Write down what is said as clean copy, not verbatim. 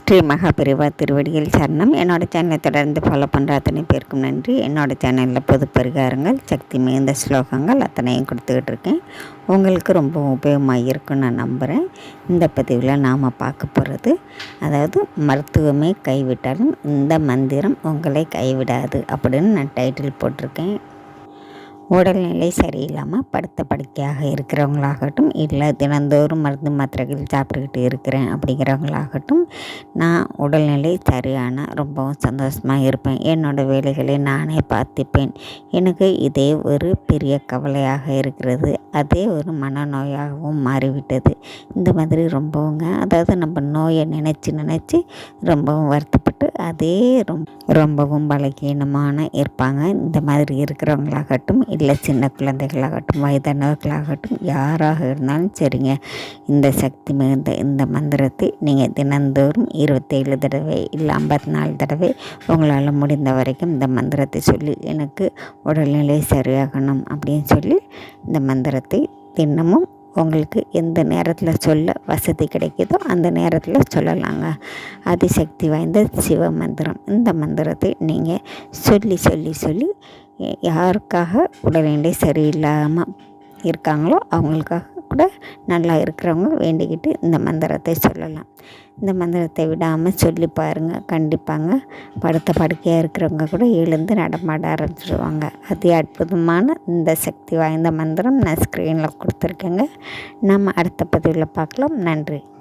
ஸ்ரீ மகாபெரிவா திருவடிகள் சரணம். என்னோடய சேனலை தொடர்ந்து ஃபாலோ பண்ணுற அத்தனை பேருக்கும் நன்றி. என்னோடய சேனலில் பொது பரிகாரங்கள், சக்தி மிகுந்த ஸ்லோகங்கள் அத்தனையும் கொடுத்துக்கிட்டு இருக்கேன். உங்களுக்கு ரொம்ப உபயோகமாக இருக்குன்னு நான் நம்புகிறேன். இந்த பதிவில் நாம் பார்க்க போகிறது, அதாவது மருத்துவமே கைவிட்டாலும் இந்த மந்திரம் உங்களை கைவிடாது அப்படின்னு நான் டைட்டில் போட்டிருக்கேன். உடல்நிலை சரியில்லாமல் படுத்த படுக்கையாக இருக்கிறவங்களாகட்டும், இல்லை தினந்தோறும் மருந்து மாத்திரைகள் சாப்பிட்டுக்கிட்டு இருக்கிறேன் அப்படிங்கிறவங்களாகட்டும், நான் உடல்நிலை சரியான ரொம்பவும் சந்தோஷமாக இருப்பேன். என்னோடய வேலைகளை நானே பார்த்துப்பேன். எனக்கு இதே ஒரு பெரிய கவலையாக இருக்கிறது, அதே ஒரு மனநோயாகவும் மாறிவிட்டது. இந்த மாதிரி அதாவது நம்ம நோயை நினச்சி ரொம்பவும் வருத்தப்பட்டு அதே ரொம்பவும் பலகீனமான இருப்பாங்க. இந்த மாதிரி இருக்கிறவங்களாகட்டும், இல்லை சின்ன குழந்தைகளாகட்டும், வயதானவர்களாகட்டும், யாராக இருந்தாலும் சரிங்க, இந்த சக்தி மிகுந்த இந்த மந்திரத்தை நீங்கள் தினந்தோறும் 27 தடவை இல்லை 54 தடவை உங்களால் முடிந்த வரைக்கும் இந்த மந்திரத்தை சொல்லி எனக்கு உடல்நிலை சரியாகணும் அப்படின்னு சொல்லி இந்த மந்திரத்தை தினமும் உங்களுக்கு எந்த நேரத்தில் சொல்ல வசதி கிடைக்குதோ அந்த நேரத்தில் சொல்லலாங்க. அதிசக்தி வாய்ந்த சிவ மந்திரம். இந்த மந்திரத்தை நீங்கள் சொல்லி யாருக்காக உடல்நிலை சரியில்லாமல் இருக்காங்களோ அவங்களுக்காக கூட நல்லா இருக்கிறவங்க வேண்டிக்கிட்டு இந்த மந்திரத்தை சொல்லலாம். இந்த மந்திரத்தை விடாமல் சொல்லி பாருங்கள். கண்டிப்பாங்க படுத்த படுக்கையாக இருக்கிறவங்க கூட எழுந்து நடமாட ஆரம்பிச்சிடுவாங்க. அதி அற்புதமான இந்த சக்தி வாய்ந்த மந்திரம் நான் ஸ்க்ரீனில் கொடுத்துருக்கேங்க. நம்ம அடுத்த பதிவில் பார்க்கலாம். நன்றி.